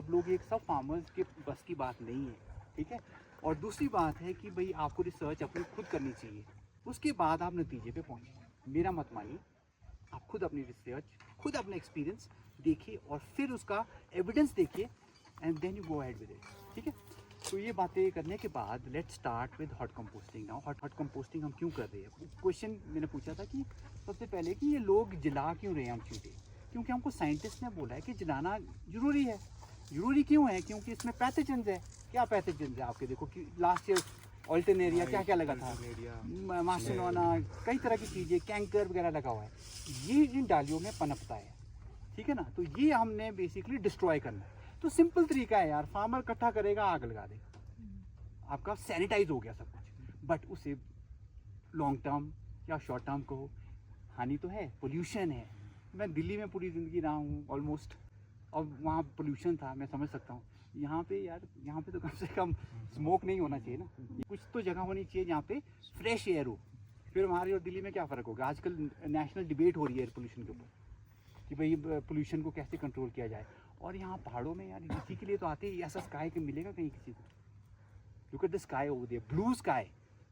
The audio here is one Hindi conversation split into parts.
सब लोग, एक सब फार्मर्स के बस की बात नहीं है, ठीक है। और दूसरी बात है कि भाई आपको रिसर्च अपनी खुद करनी चाहिए, उसके बाद आप नतीजे पे पहुँचे। मेरा मत मानिए, आप खुद अपनी रिसर्च, खुद अपना एक्सपीरियंस देखिए और फिर उसका एविडेंस देखिए and then you go ahead with it, ठीक है। तो ये बातें करने के बाद let's start with hot composting. Now hot composting हम क्यों कर रहे हैं? क्वेश्चन मैंने पूछा था कि सबसे पहले कि ये लोग जला क्यों रहे हैं हम चीज़ें, क्योंकि हमको साइंटिस्ट ने बोला है कि जलाना ज़रूरी है। ज़रूरी क्यों है? क्योंकि इसमें पैथोजेंस है। क्या पैथोजेंस है आपके? देखो कि लास्ट ईयर ऑल्टरनेरिया क्या क्या लगा था, मार्सिनोना, कई तरह की चीज़ें, कैंकर वगैरह लगा हुआ है, ये इन डालियों में पनपता है, ठीक है ना। तो ये हमने बेसिकली डिस्ट्रॉय करना है। तो सिंपल तरीका है यार, फार्मर इकट्ठा करेगा, आग लगा देगा, आपका सैनिटाइज हो गया सब कुछ। बट उसे लॉन्ग टर्म या शॉर्ट टर्म को हानि तो है, पोल्यूशन है। मैं दिल्ली में पूरी ज़िंदगी रहा हूँ ऑलमोस्ट, और वहाँ पोल्यूशन था, मैं समझ सकता हूँ। यहाँ पे यार, यहाँ पे तो कम से कम स्मोक नहीं होना चाहिए ना, कुछ तो जगह होनी चाहिए जहाँ पे फ्रेश एयर हो। फिर हमारी और दिल्ली में क्या फ़र्क होगा? आजकल नेशनल डिबेट हो रही है एयर पोल्यूशन के ऊपर कि भाई पोल्यूशन को कैसे कंट्रोल किया जाए। और यहाँ पहाड़ों में यार इसी के लिए तो आते हैं, ऐसा स्काई के मिलेगा कहीं किसी को? Look at the sky over there, blue sky.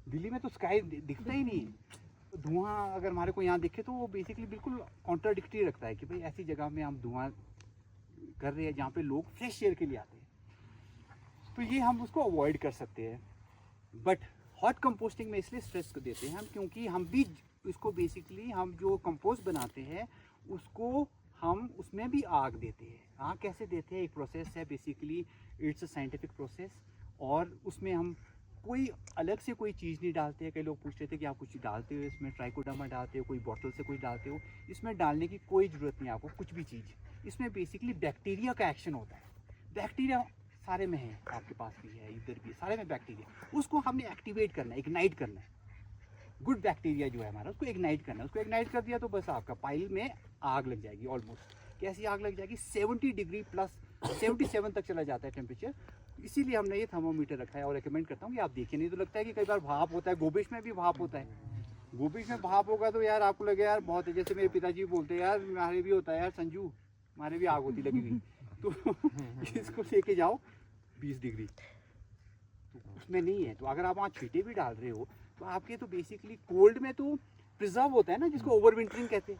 Delhi में तो स्काई दिखता ही नहीं है। धुआं अगर हमारे को यहाँ दिखे तो वो बेसिकली बिल्कुल कॉन्ट्राडिक्टरी रखता है कि भाई ऐसी जगह में हम धुआं कर रहे हैं जहाँ पे लोग फ्रेश एयर के लिए आते हैं। तो ये हम उसको अवॉइड कर सकते हैं। बट हॉट कंपोस्टिंग में इसलिए स्ट्रेस को देते हैं हम, क्योंकि हम भी इसको बेसिकली, हम जो कंपोस्ट बनाते हैं उसको हम उसमें भी आग देते हैं। आग कैसे देते हैं? एक प्रोसेस है, basically it's a scientific process, और उसमें हम कोई अलग से कोई चीज़ नहीं डालते हैं। कई लोग पूछ रहे थे कि आप कुछ डालते हो इसमें, ट्राइकोडर्मा डालते हो, कोई बॉटल से कुछ डालते हो? इसमें डालने की कोई ज़रूरत नहीं आपको, कुछ भी चीज़। इसमें बेसिकली बैक्टीरिया का एक्शन होता है। बैक्टीरिया सारे में है, आपके पास भी है, इधर भी, सारे में बैक्टीरिया। उसको हमने एक्टिवेट करना है, इग्नाइट करना है। गुड बैक्टीरिया जो है हमारा, उसको इग्नाइट करना है। उसको इग्नाइट कर दिया तो बस आपका पाइल में आग लग जाएगी ऑलमोस्ट। कैसी आग लग जाएगी? 70 डिग्री प्लस 77 तक चला जाता है टेम्परेचर। इसीलिए हमने ये थर्मोमीटर रखा है, और रिकमेंड करता हूँ कि आप देखिए। नहीं तो लगता है कि कई बार भाप होता है, गोबिश में भी भाप होता है। गोबिश में भाप होगा तो यार आपको लगे यार बहुत है, जैसे मेरे पिताजी बोलते हैं यार हमारे भी होता है यार संजू, हमारे भी आग होती लगी हुई। तो इसको लेके जाओ 20 डिग्री, तो उसमें नहीं है। तो अगर आप वहाँ छींटे भी डाल रहे हो तो आपके तो बेसिकली कोल्ड में तो प्रिजर्व होता है ना, जिसको ओवर विंटरिंग कहते हैं।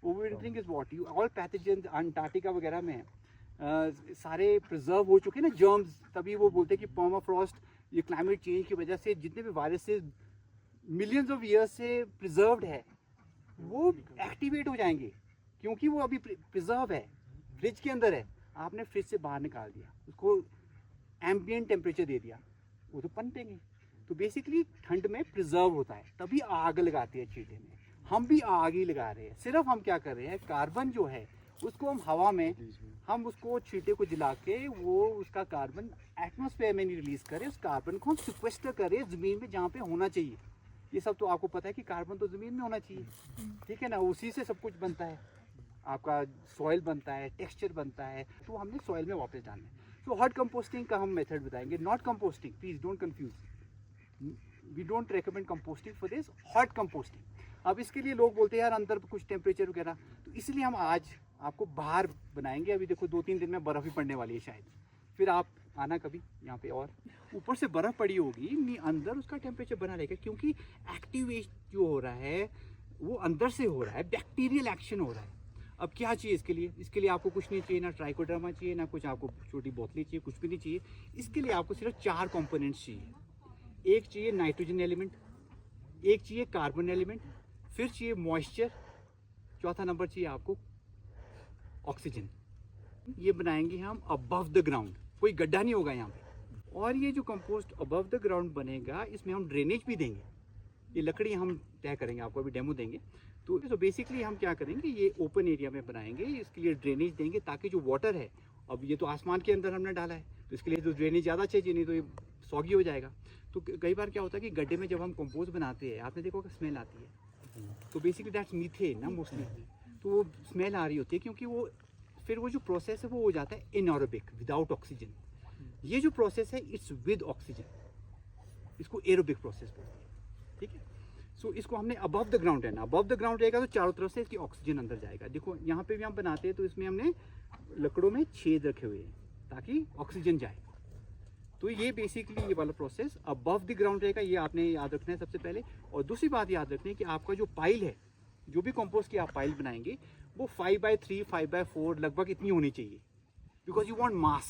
Over wintering is what you all pathogens Antarctica वगैरह में सारे प्रिजर्व हो चुके हैं ना जर्म्स। तभी वो बोलते हैं कि पर्माफ्रॉस्ट, ये क्लाइमेट चेंज की वजह से जितने भी वायरसेस मिलियंस ऑफ ईयर्स से प्रिजर्व्ड है वो एक्टिवेट हो जाएंगे, क्योंकि वो अभी प्रिजर्व है, फ्रिज के अंदर है। आपने फ्रिज से बाहर निकाल दिया, उसको एम्बिएंट टेम्परेचर दे दिया, वो तो पनपेंगे। तो बेसिकली ठंड में प्रिजर्व होता है, तभी आग लगाते हैं चीटे में। हम भी आग ही लगा रहे हैं, सिर्फ हम क्या कर रहे हैं, कार्बन जो है उसको हम हवा में, हम उसको चीटे को जला के वो उसका कार्बन एटमॉस्फेयर में नहीं रिलीज करें, उस कार्बन को हम सिक्वेस्टर करें ज़मीन में जहाँ पे होना चाहिए। ये सब तो आपको पता है कि कार्बन तो ज़मीन में होना चाहिए, ठीक है ना। उसी से सब कुछ बनता है, आपका सॉइल बनता है, टेक्सचर बनता है, तो हमने सॉइल में वापस डालना है। तो हॉट कंपोस्टिंग का हम मेथड बताएंगे, not composting, please don't confuse. We don't recommend composting for this, hot composting. अब इसके लिए लोग बोलते हैं यार अंदर कुछ टेम्परेचर वगैरह, तो इसलिए हम आज आपको बाहर बनाएंगे। अभी देखो 2-3 दिन में बर्फ़ ही पड़ने वाली है शायद, फिर आप आना कभी यहाँ पे, और ऊपर से बर्फ़ पड़ी होगी, नहीं अंदर उसका टेम्परेचर बना रहेगा, क्योंकि एक्टिवेट जो हो रहा है वो अंदर से हो रहा है, बैक्टीरियल एक्शन हो रहा है। अब क्या चाहिए इसके लिए? इसके लिए आपको कुछ नहीं चाहिए, ना ट्राइकोडर्मा चाहिए, ना कुछ आपको छोटी बोतलें चाहिए, कुछ भी नहीं चाहिए। इसके लिए आपको सिर्फ 4 कंपोनेंट्स चाहिए। एक चाहिए नाइट्रोजन एलिमेंट, एक चाहिए कार्बन एलिमेंट, फिर चाहिए मॉइस्चर, चौथा नंबर चाहिए आपको ऑक्सीजन। ये बनाएंगे हम अबव द ग्राउंड, कोई गड्ढा नहीं होगा यहाँ पे। और ये जो कंपोस्ट अबव द ग्राउंड बनेगा, इसमें हम ड्रेनेज भी देंगे। ये लकड़ी हम तय करेंगे, आपको अभी डेमो देंगे। तो बेसिकली हम क्या करेंगे, ये ओपन एरिया में बनाएंगे, इसके लिए ड्रेनेज देंगे, ताकि जो वाटर है, अब ये तो आसमान के अंदर हमने डाला है, तो इसके लिए तो ड्रेनेज ज़्यादा चाहिए, नहीं तो ये सॉगी हो जाएगा। तो कई बार क्या होता है कि गड्ढे में जब हम कंपोस्ट बनाते हैं, आपने देखो कि स्मेल आती है, तो बेसिकली दैट्स मीथेन ना मोस्टली। तो वो स्मेल आ रही होती है, क्योंकि वो फिर वो जो प्रोसेस है वो हो जाता है एनारोबिक, विदाउट ऑक्सीजन। ये जो प्रोसेस है इट्स विद ऑक्सीजन, इसको एरोबिक प्रोसेस बोलते हैं, ठीक है। सो इसको हमने अबव द ग्राउंड रहना, अबव द ग्राउंड रहेगा तो चारों तरफ से इसकी ऑक्सीजन अंदर जाएगा। देखो यहाँ पे भी हम बनाते हैं, तो इसमें हमने लकड़ों में छेद रखे हुए हैं, ताकि ऑक्सीजन जाए। तो ये बेसिकली ये वाला प्रोसेस अबव द ग्राउंड रहेगा, ये आपने याद रखना है सबसे पहले। और दूसरी बात याद रखनी है कि आपका जो पाइल है, जो भी कंपोस्ट की आप पाइल बनाएंगे वो 5/3 5/4 लगभग इतनी होनी चाहिए, because you want mass,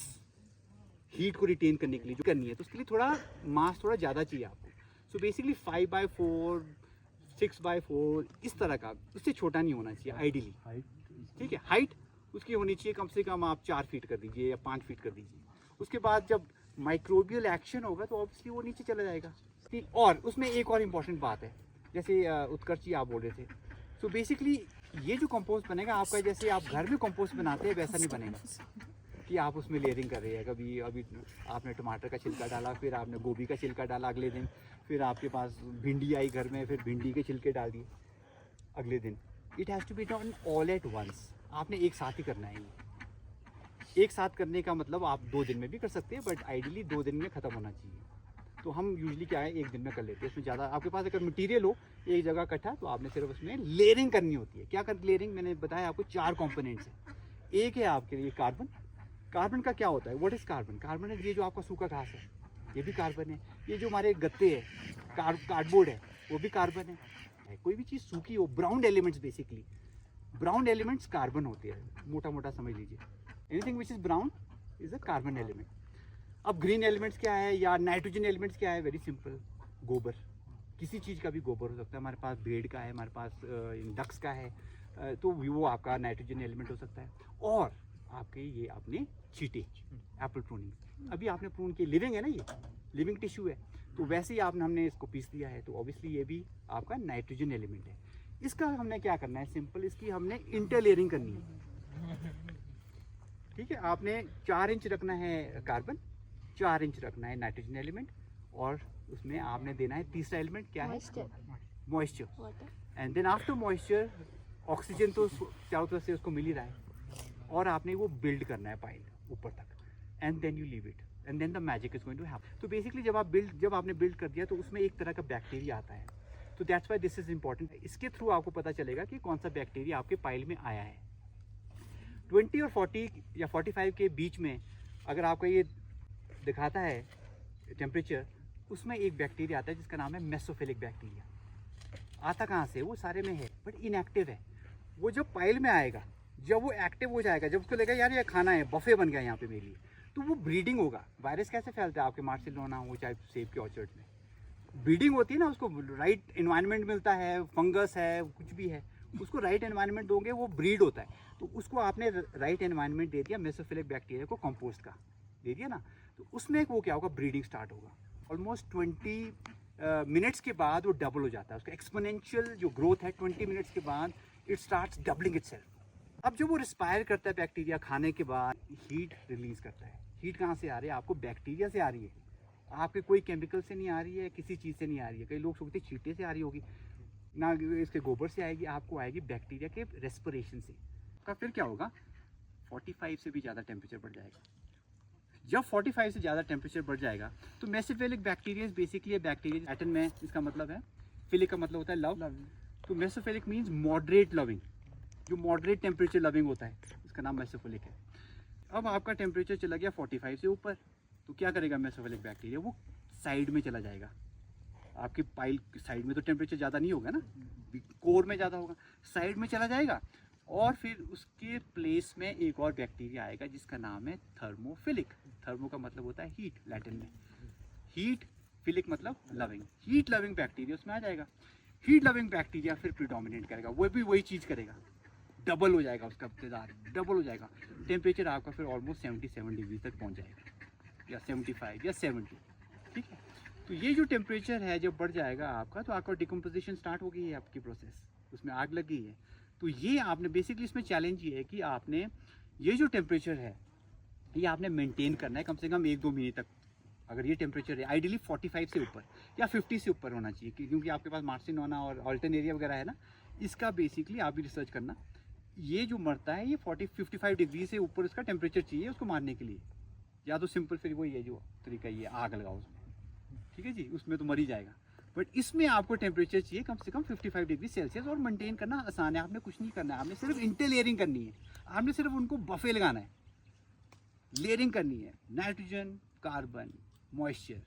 heat को रिटेन करने के लिए जो करनी है, तो उसके लिए थोड़ा मास थोड़ा ज़्यादा चाहिए आपको। सो बेसिकली 5/4 6/4 इस तरह का, उससे छोटा नहीं होना चाहिए आइडियली। ठीक है, हाइट उसकी होनी चाहिए कम से कम आप 4 फीट कर दीजिए या 5 फीट कर दीजिए। उसके बाद जब माइक्रोबियल एक्शन होगा तो ऑब्वियसली वो नीचे चला जाएगा। ठीक, और उसमें एक और इम्पॉर्टेंट बात है, जैसे उत्कर्ष जी आप बोल रहे थे, सो बेसिकली ये जो कंपोस्ट बनेगा आपका, जैसे आप घर में कंपोस्ट बनाते हैं वैसा नहीं बनेगा कि आप उसमें लेयरिंग कर रहे हैं। कभी अभी आपने टमाटर का छिलका डाला, फिर आपने गोभी का छिलका डाला अगले दिन, फिर आपके पास भिंडी आई घर में, फिर भिंडी के छिलके डाल दिए अगले दिन। It has to be done all at once. आपने एक साथ ही करना है ये। एक साथ करने का मतलब आप 2 दिन में भी कर सकते हैं, बट आइडियली 2 दिन में ख़त्म होना चाहिए। तो हम यूजली क्या है 1 दिन में कर लेते हैं। इसमें ज़्यादा आपके पास अगर मटेरियल हो एक जगह इकट्ठा, तो आपने सिर्फ उसमें लेयरिंग करनी होती है। क्या कर लेयरिंग, मैंने बताया आपको 4 कंपोनेंट्स हैं। एक है आपके लिए कार्बन। कार्बन का क्या होता है, व्हाट इज़ कार्बन? कार्बन है ये जो आपका सूखा घास है, ये भी कार्बन है। ये जो हमारे गत्ते हैं, कार्डबोर्ड है, वो भी कार्बन है। कोई भी चीज़ सूखी हो, brown elements, basically brown elements carbon होते हैं, मोटा मोटा समझ लीजिए। Anything which is brown is a carbon element. अब ग्रीन एलिमेंट्स क्या है या नाइट्रोजन एलिमेंट्स क्या है? वेरी सिंपल, गोबर। किसी चीज़ का भी गोबर हो सकता है। हमारे पास भेड़ का है, हमारे पास डक्स का है, तो वो आपका नाइट्रोजन एलिमेंट हो सकता है। और आपके ये आपने चीटे, एप्पल प्रूनिंग, अभी आपने प्रून की, लिविंग है ना, ये लिविंग टिश्यू है, तो वैसे ही हमने इसको पीस दिया है, तो ऑब्वियसली ये भी आपका नाइट्रोजन एलिमेंट है। इसका हमने क्या करना है, सिंपल, इसकी हमने इंटरलेयरिंग करनी है। ठीक है, आपने 4 इंच रखना है कार्बन, 4 इंच रखना है नाइट्रोजन एलिमेंट, और उसमें आपने देना है तीसरा एलिमेंट, क्या है? Moisture. And then after moisture, oxygen तो चारों तरफ से उसको मिल ही रहा है, और आपने वो बिल्ड करना है पाइल ऊपर तक, and then you leave it, and then the magic is going to happen. तो बेसिकली जब आपने बिल्ड कर दिया, तो उसमें एक तरह का बैक्टीरिया आता है। तो that's why this is important. इसके थ्रू आपको पता चलेगा कि कौन सा बैक्टीरिया आपके पाइल में आया है। 20 और 40 या 45 के बीच में अगर आपका ये दिखाता है टेम्परेचर, उसमें एक बैक्टीरिया आता है जिसका नाम है मेसोफिलिक बैक्टीरिया। आता कहाँ से? वो सारे में है बट इनएक्टिव है। वो जब पाइल में आएगा, जब वो एक्टिव हो जाएगा, जब उसको लगेगा यार ये खाना है, बफे बन गया यहाँ पे मेरे लिए, तो वो ब्रीडिंग होगा। वायरस कैसे फैलता है? आपके मार्सिलोना हो चाहे सेब के ऑर्चर्ड में, ब्रीडिंग होती है ना, उसको राइट एनवायरनमेंट मिलता है, फंगस है, कुछ भी है, उसको राइट एनवायरनमेंट दोगे वो ब्रीड होता है। तो उसको आपने राइट एनवायरनमेंट दे दिया, मेसोफिलिक बैक्टीरिया को कंपोस्ट का दे दिया ना, तो उसमें वो क्या होगा, ब्रीडिंग स्टार्ट होगा। ऑलमोस्ट 20 मिनट्स के बाद वो डबल हो जाता है। उसका एक्सपोनेंशियल जो ग्रोथ है 20 मिनट्स के बाद इट स्टार्ट्स डबलिंग इटसेल्फ। अब जब वो रिस्पायर करता है बैक्टीरिया, खाने के बाद हीट रिलीज करता है। हीट कहाँ से आ रही है? आपको बैक्टीरिया से आ रही है, आपके कोई केमिकल से नहीं आ रही है, किसी चीज़ से नहीं आ रही है। कई लोग सोचते हैं चीटे से आ रही होगी, ना इसके गोबर से आएगी, आपको आएगी बैक्टीरिया के रेस्पिरेशन से। का फिर क्या होगा, 45 से भी ज़्यादा टेम्परेचर बढ़ जाएगा। जब 45 से ज़्यादा टेम्परेचर बढ़ जाएगा तो mesophilic bacteria basically bacteria, Latin में इसका मतलब है, फिलिक का मतलब होता है लव, तो मेसोफिलिक मीन्स मॉडरेट लविंग, जो मॉडरेट टेम्परेचर लविंग होता है, इसका नाम मेसोफिलिक है। अब आपका टेम्परेचर चला गया 45 से ऊपर, तो क्या करेगा मेसोफिलिक बैक्टीरिया, वो साइड में चला जाएगा। आपकी पाइल साइड में तो टेम्परेचर ज़्यादा नहीं होगा ना, कोर में ज़्यादा होगा, साइड में चला जाएगा, और फिर उसके प्लेस में एक और बैक्टीरिया आएगा जिसका नाम है थर्मोफिलिक। थर्मो का मतलब होता है हीट, लैटिन में हीट, फिलिक मतलब लविंग, हीट लविंग बैक्टीरिया उसमें आ जाएगा। हीट लविंग बैक्टीरिया फिर प्रिडोमिनेट करेगा, वो भी वही चीज़ करेगा, डबल हो जाएगा उसका तादाद, डबल हो जाएगा। टेम्परेचर आपका फिर ऑलमोस्ट 77 डिग्री तक पहुंच जाएगा, या 75 या 70, ठीक है। तो ये जो टेम्परेचर है जब बढ़ जाएगा आपका, तो आपका डिकम्पोजिशन स्टार्ट हो गई है, आपकी प्रोसेस, उसमें आग लग गई है। तो ये आपने बेसिकली इसमें चैलेंज ये है कि आपने ये जो टेम्परेचर है ये आपने मेंटेन करना है कम से कम 1-2 महीने तक। अगर ये टेम्परेचर है आइडियली 45 से ऊपर या 50 से ऊपर होना चाहिए, क्योंकि आपके पास मार्सिलोना और अल्टरनेरिया वगैरह है ना, इसका बेसिकली आप भी रिसर्च करना। ये जो मरता है ये 40-55 डिग्री से ऊपर इसका टेम्परेचर चाहिए उसको मारने के लिए, या तो सिंपल फिर वही है जो तरीका, ये आग लगाओ उसमें, ठीक है जी, उसमें तो मर ही जाएगा। बट इसमें आपको टेम्परेचर चाहिए कम से कम 55 डिग्री सेल्सियस, और मेंटेन करना आसान है। आपने कुछ नहीं करना है, आपने सिर्फ इंटरलेयरिंग करनी है, आपने सिर्फ उनको बफे लगाना है। लेयरिंग करनी है, नाइट्रोजन, कार्बन, मॉइस्चर,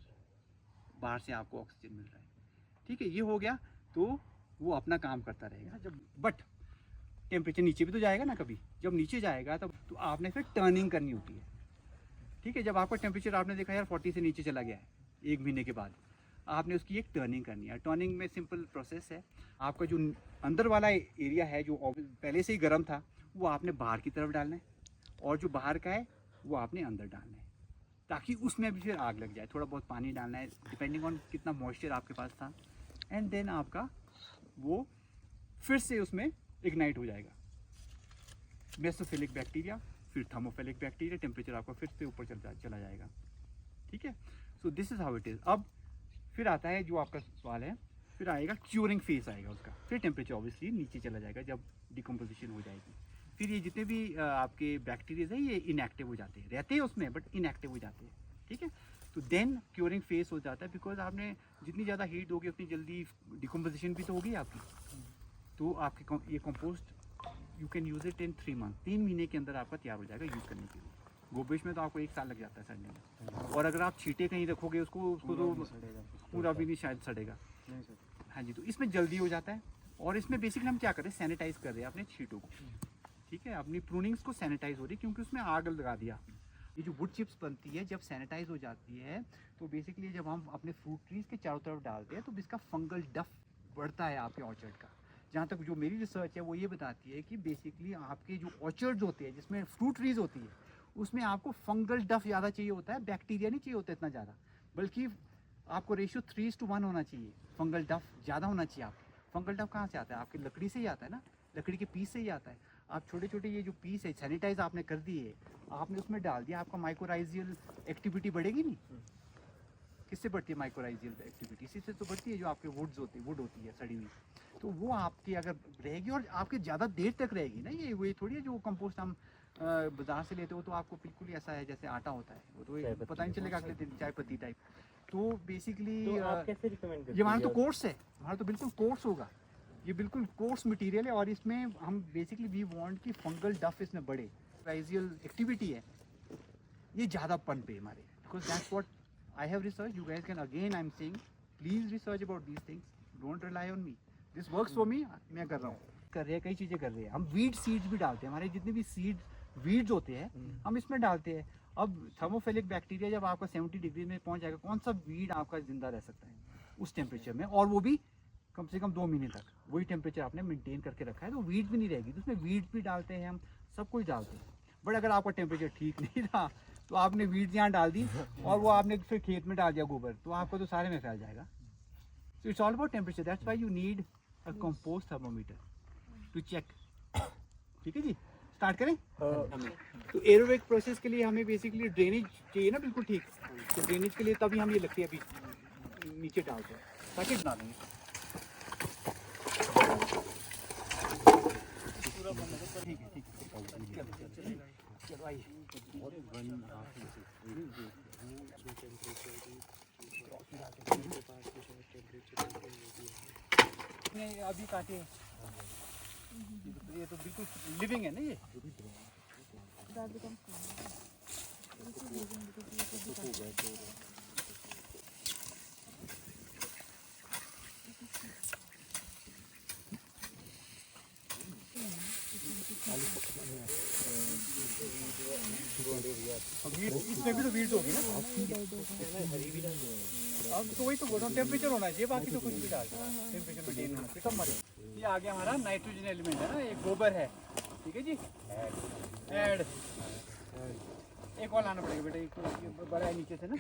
बाहर से आपको ऑक्सीजन मिल रहा है, ठीक है, ये हो गया। तो वो अपना काम करता रहेगा। जब बट टेम्परेचर नीचे भी तो जाएगा ना कभी, जब नीचे जाएगा तब तो आपने फिर टर्निंग करनी होती है, ठीक है। जब आपका टेम्परेचर आपने देखा यार 40 से नीचे चला गया है 1 महीने के बाद, आपने उसकी एक टर्निंग करनी है। टर्निंग में सिंपल प्रोसेस है, आपका जो अंदर वाला एरिया है जो पहले से ही गर्म था वो आपने बाहर की तरफ डालना है, और जो बाहर का है वो आपने अंदर डालना है, ताकि उसमें भी फिर आग लग जाए। थोड़ा बहुत पानी डालना है डिपेंडिंग ऑन कितना मॉइस्चर आपके पास था, एंड देन आपका वो फिर से उसमें इग्नाइट हो जाएगा। मेसोफिलिक बैक्टीरिया, फिर थर्मोफिलिक बैक्टीरिया, टेम्परेचर आपका फिर से ऊपर चला जाएगा, ठीक है। So this is how it is. अब फिर आता है जो आपका सवाल है, फिर आएगा क्यूरिंग फेज आएगा उसका, फिर टेम्परेचर ऑब्वियसली नीचे चला जाएगा जब डिकम्पोजिशन हो जाएगी। फिर ये जितने भी आपके बैक्टीरियाज हैं ये इनएक्टिव हो जाते हैं, रहते हैं उसमें बट इनएक्टिव हो जाते हैं, ठीक है। तो देन क्यूरिंग फेज हो जाता है, बिकॉज आपने जितनी ज़्यादा हीट होगी उतनी जल्दी डिकम्पोजिशन भी तो होगी आपकी। तो आपकी ये compost you can use it in 3 month, 3 महीने के अंदर आपका तैयार हो जाएगा यूज़ करने के लिए। गोबिश में तो आपको 1 साल लग जाता है सड़ने में, और अगर आप छींटे कहीं रखोगे उसको तो पूरा भी नहीं शायद सड़ेगा। हाँ जी, तो इसमें जल्दी हो जाता है। और इसमें बेसिकली हम क्या कर रहे हैं, सैनिटाइज कर रहे हैं अपने छींटों को, ठीक है। अपनी प्रूनिंग्स को सैनिटाइज हो रही है क्योंकि उसमें आग लगा दिया। ये जो वुड चिप्स बनती है जब सैनिटाइज हो जाती है तो बेसिकली जब हम अपने फ्रूट ट्रीज के चारों तरफ डालते हैं तो इसका फंगल डफ बढ़ता है आपके ऑर्चर्ड का। जहाँ तक जो मेरी रिसर्च है वो ये बताती है कि बेसिकली आपके जो ऑर्चर्ड्स होते हैं जिसमें फ्रूट ट्रीज होती है उसमें आपको फंगल डफ ज़्यादा चाहिए होता है, बैक्टीरिया नहीं चाहिए होता इतना ज़्यादा, बल्कि आपको रेशियो 3:1 होना चाहिए। फंगल डफ ज़्यादा होना चाहिए आपको। फंगल डफ कहाँ से आता है, आपकी लकड़ी से ही आता है ना, लकड़ी के पीस से ही आता है। आप छोटे छोटे ये जो पीस है सैनिटाइज आपने कर दिए, आपने उसमें डाल दिया, आपका माइक्रोराइजियल एक्टिविटी बढ़ेगी नहीं। किससे बढ़ती है माइक्रोराइजियल एक्टिविटी? इसी से तो बढ़ती है जो आपके वुड होती है सड़ी हुई, तो वो आपकी अगर रहेगी और आपके ज़्यादा देर तक रहेगी ना। ये वही थोड़ी है जो कंपोस्ट हम बाजार से लेते हो तो आपको बिल्कुल ही ऐसा है जैसे आटा होता है, वो तो पता नहीं चलेगा अगले दिन, चाय पत्ती टाइप। तो बेसिकली तो आप कैसे रिकमेंड करते ये हमारा तो कोर्स है, हमारा तो बिल्कुल कोर्स होगा, ये बिल्कुल कोर्स मटेरियल है। और इसमें हम बेसिकली वी वांट कि फंगल डफ इसमें बढ़े, राइजियल एक्टिविटी है ये ज़्यादा पनपे हमारे, because that's what I have research. You guys can again I am saying please research about these things, don't rely on me, this works for me, मैं कर रहा हूँ, कर रहे हैं, कई चीज़ें कर रहे हैं। हम वीड सीड्स भी डालते हैं, हमारे जितने भी वीड्स होते हैं हम इसमें डालते हैं। अब थर्मोफिलिक बैक्टीरिया जब आपका 70 डिग्री में पहुंच जाएगा, कौन सा वीड आपका जिंदा रह सकता है उस टेम्परेचर में, और वो भी कम से कम 2 महीने तक वही टेम्परेचर आपने मेंटेन करके रखा है, तो वीड भी नहीं रहेगी। तो उसमें वीड भी डालते हैं हम, सब कुछ डालते हैं। बट अगर आपका टेम्परेचर ठीक नहीं था तो आपने वीड यहाँ डाल दी और वो आपने फिर खेत में डाल दिया गोबर, तो आपको तो सारे में फैल जाएगा। So it's all about temperature, that's why you need a compost thermometer to check, ठीक है जी। स्टार्ट करें। तो एरोबिक प्रोसेस के लिए हमें बेसिकली ड्रेनेज चाहिए ना, बिल्कुल ठीक। तो ड्रेनेज के लिए तभी हम ये लगती है अभी नीचे डालते हैं ताकि बना देंगे ठीक है, ठीक है, चलो आइए। अभी काटे, ये तो बिल्कुल लिविंग है ना ये। इसमें भी तो वीड्स होगी ना, अब तो वही तो बोल रहा हूँ, टेम्परेचर होना चाहिए, बाकी तो कुछ भी डाल दो, टेम्परेचर मेंटेन होना चाहिए तब मरे। ये आगे हमारा नाइट्रोजन एलिमेंट है ना, एक गोबर है, ठीक है जी। ऐड एक और लाना पड़ेगा बेटा, एक तो बड़ा है नीचे से ना।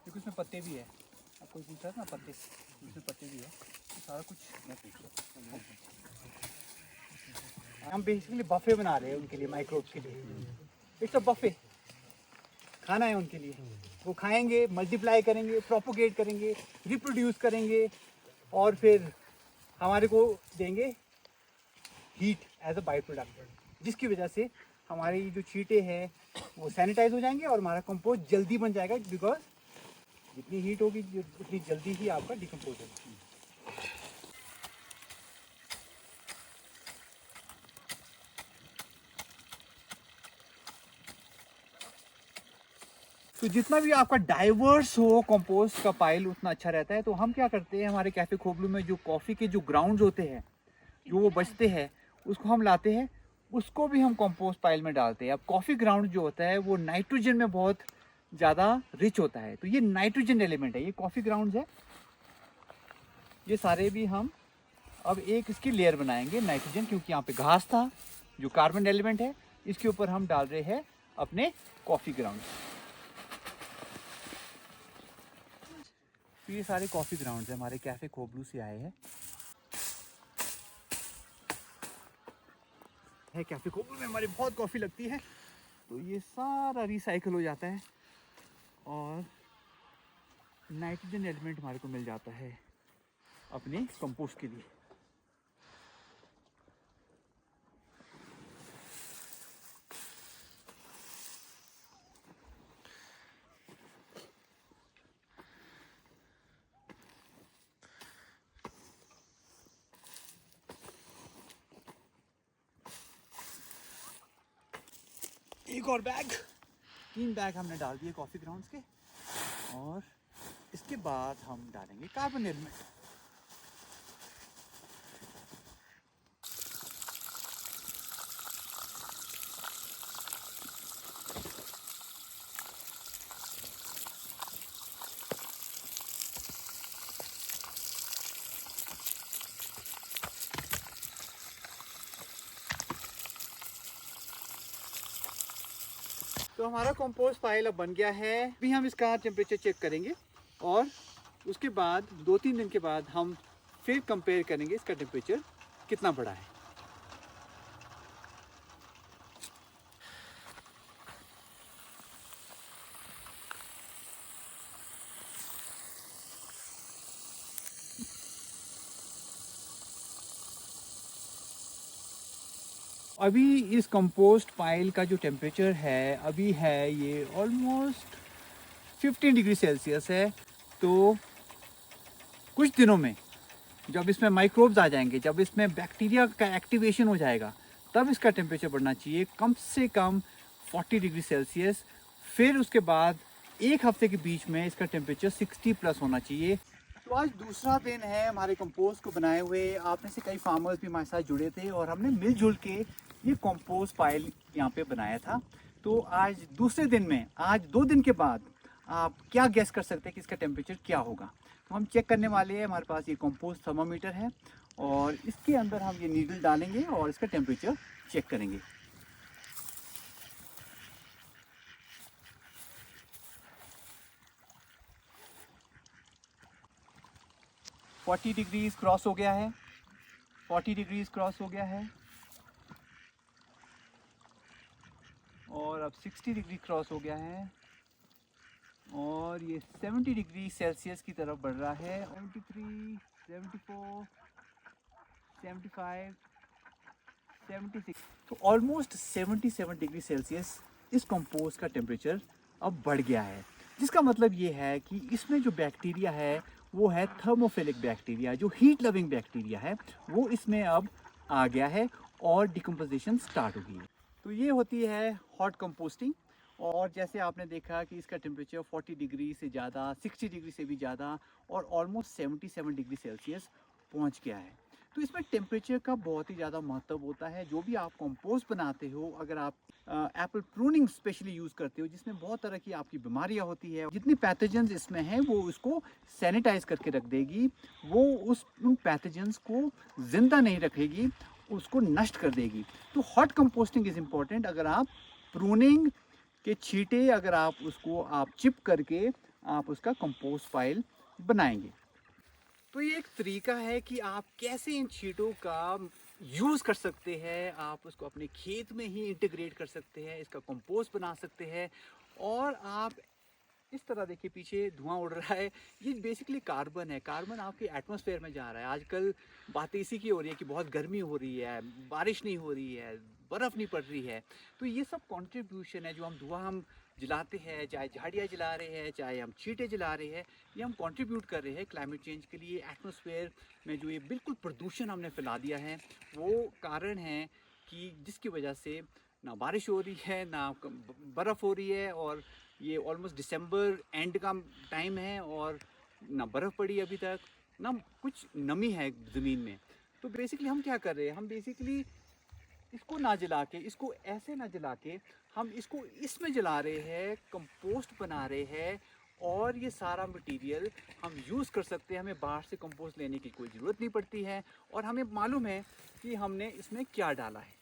देखो इसमें पत्ते भी है, आपको पूछ रहा था ना पत्ते, इसमें पत्ते भी है, तो सारा कुछ मैं पूछ रहा हूँ। हम बेसिकली बफे बना रहे हैं उनके लिए, माइक्रोब्स के लिए। इट्स अ बफे, खाना है उनके लिए, वो खाएंगे, मल्टीप्लाई करेंगे, प्रोपोगेट करेंगे, रिप्रोड्यूस करेंगे और फिर हमारे को देंगे heat as a byproduct, जिसकी वजह से हमारी जो चीटे हैं वो सैनिटाइज हो जाएंगे और हमारा कंपोस्ट जल्दी बन जाएगा, बिकॉज जितनी हीट होगी उतनी जल्दी ही आपका डिकम्पोज होगा। तो जितना भी आपका डाइवर्स हो कंपोस्ट का पाइल उतना अच्छा रहता है। तो हम क्या करते हैं, हमारे कैफे खोबलू में जो कॉफ़ी के जो ग्राउंड्स होते हैं, जो वो बचते हैं, उसको हम लाते हैं, उसको भी हम कंपोस्ट पाइल में डालते हैं। अब कॉफ़ी ग्राउंड जो होता है वो नाइट्रोजन में बहुत ज़्यादा रिच होता है, तो ये नाइट्रोजन एलिमेंट है, ये कॉफ़ी ग्राउंड है। ये सारे भी हम अब एक इसकी लेयर बनाएंगे नाइट्रोजन, क्योंकि यहाँ पे घास था जो कार्बन एलिमेंट है, इसके ऊपर हम डाल रहे हैं अपने कॉफ़ी ग्राउंड। तो ये सारे कॉफ़ी ग्राउंड्स हैं, हमारे कैफ़े खोबलू से आए हैं। कैफ़े खोबलू में हमारी बहुत कॉफ़ी लगती है, तो ये सारा रिसाइकल हो जाता है और नाइट्रोजन एलिमेंट हमारे को मिल जाता है अपने कंपोस्ट के लिए। एक और बैग, 3 बैग हमने डाल दिए कॉफ़ी ग्राउंड्स के, और इसके बाद हम डालेंगे कार्बन एलिमेंट। तो हमारा कंपोस्ट पाइल अब बन गया है। अभी हम इसका टेम्परेचर चेक करेंगे और उसके बाद 2-3 दिन के बाद हम फिर कंपेयर करेंगे इसका टेम्परेचर कितना बढ़ा है। अभी इस कंपोस्ट पाइल का जो टेम्परेचर है अभी है ये ऑलमोस्ट 15 डिग्री सेल्सियस है। तो कुछ दिनों में जब इसमें माइक्रोब्स आ जाएंगे, जब इसमें बैक्टीरिया का एक्टिवेशन हो जाएगा, तब इसका टेम्परेचर बढ़ना चाहिए कम से कम 40 डिग्री सेल्सियस। फिर उसके बाद 1 हफ्ते के बीच में इसका टेम्परेचर 60 प्लस होना चाहिए। तो आज दूसरा दिन है हमारे कंपोस्ट को बनाए हुए। आप में से कई फार्मर्स भी हमारे साथ जुड़े थे और हमने मिलजुल के ये कंपोस्ट पाइल यहाँ पे बनाया था। तो आज दूसरे दिन में, आज 2 दिन के बाद आप क्या गेस कर सकते हैं कि इसका टेम्परेचर क्या होगा। तो हम चेक करने वाले हैं, हमारे पास ये कंपोस्ट थर्मामीटर है और इसके अंदर हम ये नीडल डालेंगे और इसका टेम्परेचर चेक करेंगे। फोर्टी डिग्रीज क्रॉस हो गया है, 40 डिग्रीज क्रॉस हो गया है और अब 60 डिग्री क्रॉस हो गया है और ये 70 डिग्री सेल्सियस की तरफ बढ़ रहा है। 73, 74, 75, 76, तो ऑलमोस्ट 77 डिग्री सेल्सियस इस कंपोस्ट का टेम्परेचर अब बढ़ गया है। जिसका मतलब ये है कि इसमें जो बैक्टीरिया है वो है थर्मोफिलिक बैक्टीरिया, जो हीट लविंग बैक्टीरिया है वो इसमें अब आ गया है और डिकम्पोजिशन स्टार्ट हो गई है। तो ये होती है हॉट कंपोस्टिंग। और जैसे आपने देखा कि इसका टेम्परेचर 40 डिग्री से ज़्यादा, 60 डिग्री से भी ज़्यादा और ऑलमोस्ट 77 डिग्री सेल्सियस पहुंच गया है। तो इसमें टेम्परेचर का बहुत ही ज़्यादा महत्व होता है। जो भी आप कंपोस्ट बनाते हो, अगर आप एप्पल प्रूनिंग स्पेशली यूज़ करते हो जिसमें बहुत तरह की आपकी बीमारियां होती है, जितनी पैथोजेंस इसमें हैं वो उसको सैनिटाइज करके रख देगी, वो उन पैथोजेंस को ज़िंदा नहीं रखेगी, उसको नष्ट कर देगी। तो हॉट कंपोस्टिंग इज़ इम्पॉर्टेंट। अगर आप प्रूनिंग के छींटे, अगर आप उसको आप चिप करके आप उसका कंपोस्ट पाइल बनाएंगे, तो ये एक तरीका है कि आप कैसे इन छींटों का यूज़ कर सकते हैं। आप उसको अपने खेत में ही इंटीग्रेट कर सकते हैं, इसका कंपोस्ट बना सकते हैं। और आप इस तरह देखिए, पीछे धुआं उड़ रहा है, ये बेसिकली कार्बन है। कार्बन आपके एटमॉस्फेयर में जा रहा है। आजकल बातें इसी की हो रही है कि बहुत गर्मी हो रही है, बारिश नहीं हो रही है, बर्फ़ नहीं पड़ रही है। तो ये सब कंट्रीब्यूशन है, जो हम धुआं हम जलाते हैं, चाहे झाड़ियाँ जला रहे हैं, चाहे हम चींटे जला रहे हैं, ये हम कंट्रीब्यूट कर रहे हैं क्लाइमेट चेंज के लिए। एटमॉस्फेयर में जो ये बिल्कुल प्रदूषण हमने फैला दिया है, वो कारण है कि जिसकी वजह से ना बारिश हो रही है, ना बर्फ़ हो रही है, और ये ऑलमोस्ट दिसंबर एंड का टाइम है और ना बर्फ़ पड़ी अभी तक, ना कुछ नमी है ज़मीन में। तो बेसिकली हम क्या कर रहे हैं, हम बेसिकली इसको ना जला के, इसको ऐसे ना जला के, हम इसको इसमें जला रहे हैं, कंपोस्ट बना रहे हैं, और ये सारा मटेरियल हम यूज़ कर सकते हैं। हमें बाहर से कंपोस्ट लेने की कोई ज़रूरत नहीं पड़ती है, और हमें मालूम है कि हमने इसमें क्या डाला है।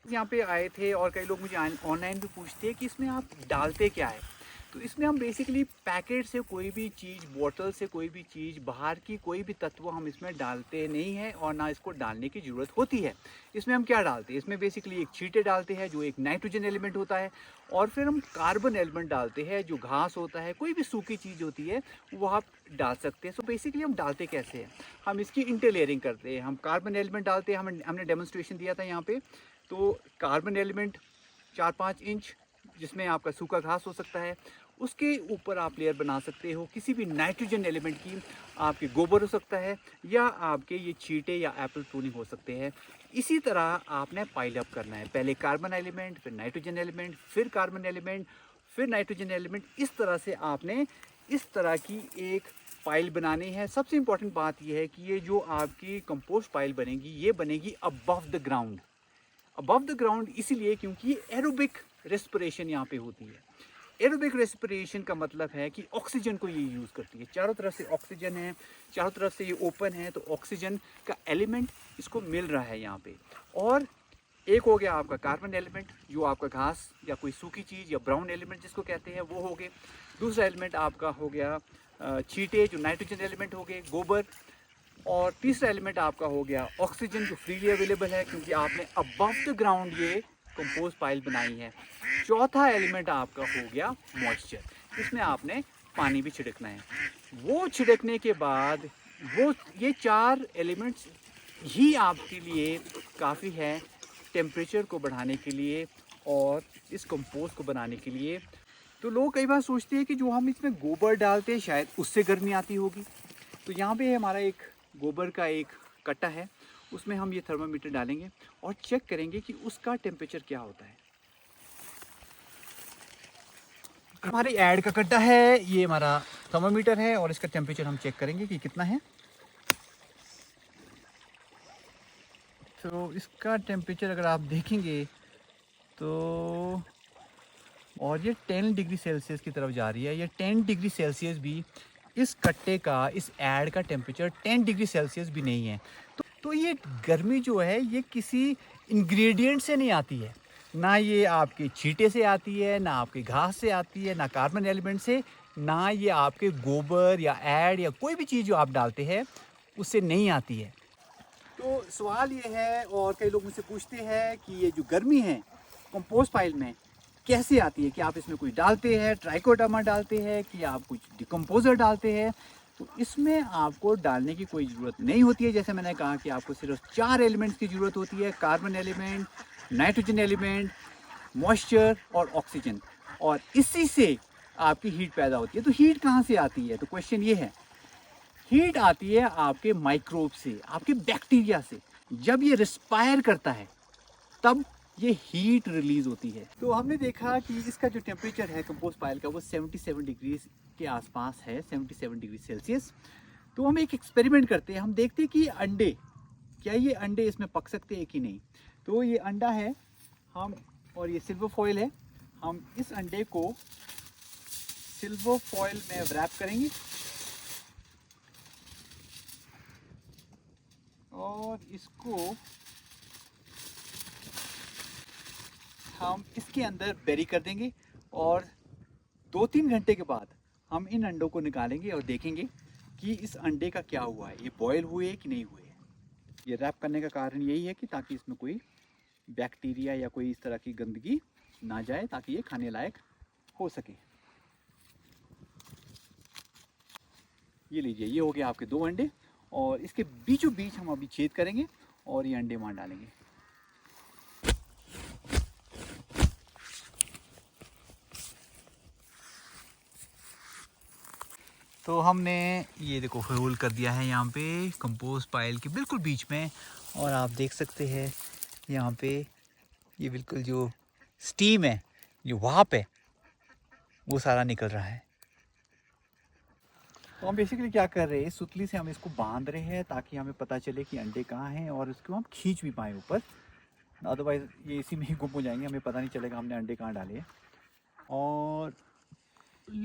यहाँ पे आए थे और कई लोग मुझे ऑनलाइन भी पूछते हैं कि इसमें आप डालते क्या है। तो इसमें हम बेसिकली पैकेट से कोई भी चीज़, बोतल से कोई भी चीज़, बाहर की कोई भी तत्व हम इसमें डालते नहीं हैं, और ना इसको डालने की ज़रूरत होती है। इसमें हम क्या डालते हैं, इसमें बेसिकली एक चींटे डालते हैं जो एक नाइट्रोजन एलिमेंट होता है, और फिर हम कार्बन एलिमेंट डालते हैं जो घास होता है, कोई भी सूखी चीज़ होती है वो आप डाल सकते हैं। सो बेसिकली हम डालते कैसे हैं, हम इसकी इंटरलेयरिंग करते हैं। हम कार्बन एलिमेंट डालते हैं, हमने डेमोन्स्ट्रेशन दिया था यहाँ पे। तो कार्बन एलिमेंट 4-5 इंच, जिसमें आपका सूखा घास हो सकता है, उसके ऊपर आप लेयर बना सकते हो किसी भी नाइट्रोजन एलिमेंट की। आपके गोबर हो सकता है, या आपके ये चींटे या एप्पल प्रूनिंग हो सकते हैं। इसी तरह आपने पाइल अप करना है, पहले कार्बन एलिमेंट, फिर नाइट्रोजन एलिमेंट, फिर कार्बन एलिमेंट, फिर नाइट्रोजन एलिमेंट। इस तरह से आपने इस तरह की एक पाइल बनानी है। सबसे इम्पॉर्टेंट बात यह है कि ये जो आपकी कंपोस्ट पाइल बनेगी, ये बनेगी above the ground. Above the ground इसीलिए क्योंकि एरोबिक रेस्पिरेशन यहाँ पे होती है। एरोबिक रेस्पिरेशन का मतलब है कि ऑक्सीजन को ये यूज़ करती है। चारों तरफ से ऑक्सीजन है, चारों तरफ से ये ओपन है, तो ऑक्सीजन का एलिमेंट इसको मिल रहा है यहाँ पे। और एक हो गया आपका कार्बन एलिमेंट, जो आपका घास या कोई सूखी चीज़ या ब्राउन एलिमेंट जिसको कहते हैं, वो हो गए। दूसरा एलिमेंट आपका हो गया चींटे, जो नाइट्रोजन एलिमेंट हो गए, गोबर। और तीसरा एलिमेंट आपका हो गया ऑक्सीजन, जो फ्रीली अवेलेबल है क्योंकि आपने अबव द ग्राउंड ये कंपोस्ट पाइल बनाई है। चौथा एलिमेंट आपका हो गया मॉइस्चर, इसमें आपने पानी भी छिड़कना है। वो छिड़कने के बाद वो ये 4 एलिमेंट्स ही आपके लिए काफ़ी है टेम्परेचर को बढ़ाने के लिए और इस कंपोस्ट को बनाने के लिए। तो लोग कई बार सोचते हैं कि जो हम इसमें गोबर डालते हैं शायद उससे गर्मी आती होगी। तो यहाँ पे हमारा एक गोबर का एक कट्टा है, उसमें हम ये थर्मामीटर डालेंगे और चेक करेंगे कि उसका टेम्परेचर क्या होता है। हमारे ऐड का कट्टा है, ये हमारा थर्मामीटर है, और इसका टेम्परेचर हम चेक करेंगे कि कितना है। तो इसका टेम्परेचर अगर आप देखेंगे तो, और ये 10 डिग्री सेल्सियस की तरफ जा रही है। ये 10 डिग्री सेल्सियस भी इस कट्टे का, इस ऐड का टेम्परेचर 10 डिग्री सेल्सियस भी नहीं है। तो ये गर्मी जो है ये किसी इंग्रेडिएंट से नहीं आती है, ना ये आपके चींटे से आती है, ना आपके घास से आती है, ना कार्बन एलिमेंट से, ना ये आपके गोबर या ऐड या कोई भी चीज़ जो आप डालते हैं उससे नहीं आती है। तो सवाल ये है, और कई लोग मुझसे पूछते हैं कि ये जो गर्मी है कंपोस्ट पाइल में कैसे आती है, कि आप इसमें कुछ डालते हैं, ट्राइकोडर्मा डालते हैं, कि आप कुछ डिकम्पोजर डालते हैं। तो इसमें आपको डालने की कोई ज़रूरत नहीं होती है। जैसे मैंने कहा कि आपको सिर्फ 4 एलिमेंट्स की ज़रूरत होती है, carbon element, nitrogen element, moisture और ऑक्सीजन, और इसी से आपकी हीट पैदा होती है। तो हीट कहाँ से आती है, तो क्वेश्चन ये है, हीट आती है आपके माइक्रोब से, आपके बैक्टीरिया से। जब ये रिस्पायर करता है तब ये हीट रिलीज होती है। तो हमने देखा कि इसका जो टेम्परेचर है कंपोस्ट पाइल का वो 77 डिग्री के आसपास है, 77 डिग्री सेल्सियस। तो हम एक एक्सपेरिमेंट करते हैं, हम देखते हैं कि अंडे, क्या ये अंडे इसमें पक सकते हैं कि नहीं। तो ये अंडा है, हम, और ये सिल्वर फॉइल है, हम इस अंडे को सिल्वर फॉइल में रैप करेंगे और इसको हम इसके अंदर बेरी कर देंगे, और 2-3 घंटे के बाद हम इन अंडों को निकालेंगे और देखेंगे कि इस अंडे का क्या हुआ है, ये बॉयल हुए कि नहीं हुए। ये रैप करने का कारण यही है कि ताकि इसमें कोई बैक्टीरिया या कोई इस तरह की गंदगी ना जाए, ताकि ये खाने लायक हो सके। ये लीजिए, ये हो गया आपके 2 अंडे, और इसके बीचों बीच हम अभी छेद करेंगे और ये अंडे वहाँ डालेंगे। तो हमने ये देखो होल कर दिया है यहाँ पे कंपोस्ट पाइल के बिल्कुल बीच में, और आप देख सकते हैं यहाँ पे ये बिल्कुल जो स्टीम है, जो भाप है, वो सारा निकल रहा है। तो हम बेसिकली क्या कर रहे हैं, सुतली से हम इसको बांध रहे हैं ताकि हमें पता चले कि अंडे कहाँ हैं और इसको हम खींच भी पाएँ ऊपर, अदरवाइज़ ये इसी में ही गुम हो जाएंगे, हमें पता नहीं चलेगा हमने अंडे कहाँ डाले हैं। और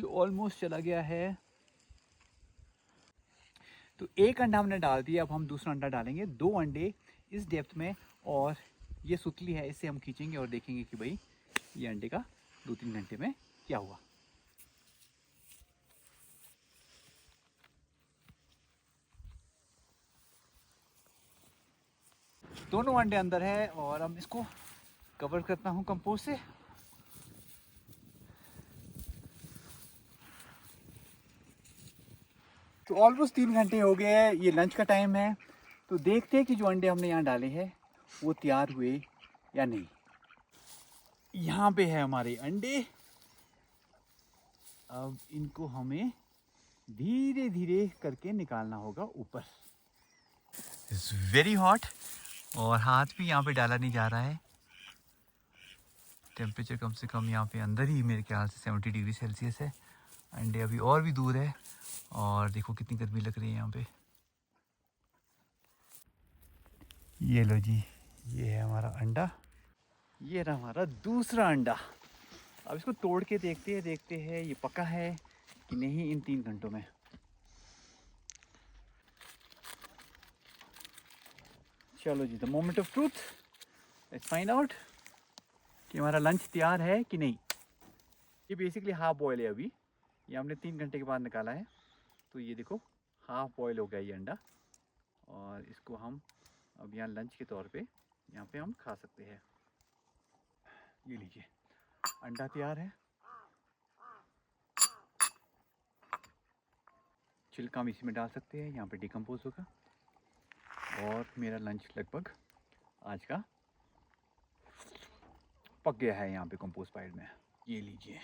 ऑलमोस्ट चला गया है, तो एक अंडा हमने डाल दिया, अब हम दूसरा अंडा डालेंगे, 2 अंडे इस डेप्थ में, और ये सुतली है इससे हम खींचेंगे और देखेंगे कि भाई ये अंडे का 2-3 घंटे में क्या हुआ। दोनों अंडे अंदर है और अब इसको कवर करता हूँ कंपोस्ट से। तो ऑलमोस्ट 3 घंटे हो गए हैं, ये लंच का टाइम है, तो देखते हैं कि जो अंडे हमने यहाँ डाले हैं वो तैयार हुए या नहीं। यहाँ पे है हमारे अंडे, अब इनको हमें धीरे धीरे करके निकालना होगा ऊपर। इट्स वेरी हॉट और हाथ भी यहाँ पे डाला नहीं जा रहा है। टेम्परेचर कम से कम यहाँ पे अंदर ही मेरे ख्याल से 70 डिग्री सेल्सियस है। अंडे अभी और भी दूर है और देखो कितनी गर्मी लग रही है यहाँ पे। ये लो जी, ये है हमारा अंडा, ये रहा हमारा दूसरा अंडा। अब इसको तोड़ के देखते हैं ये पका है कि नहीं इन 3 घंटों में। चलो जी, the moment of truth, let's find out कि हमारा लंच तैयार है कि नहीं। ये बेसिकली हाफ बॉयल है, अभी ये हमने 3 घंटे के बाद निकाला है, तो ये देखो हाफ बॉयल हो गया ये अंडा, और इसको हम अब यहाँ लंच के तौर पे यहाँ पे हम खा सकते हैं। ये लीजिए, अंडा तैयार है, छिलका हम इसी में डाल सकते हैं, यहाँ पे डिकम्पोज होगा, और मेरा लंच लगभग आज का पक गया है यहाँ पे कंपोस्ट पाइल में। ये लीजिए,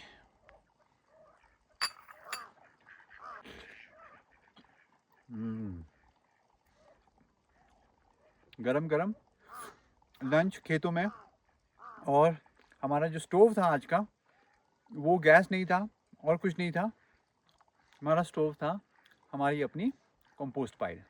गरम गरम लंच खेतों में, और हमारा जो स्टोव था आज का वो गैस नहीं था और कुछ नहीं था, हमारा स्टोव था हमारी अपनी कंपोस्ट पाइल।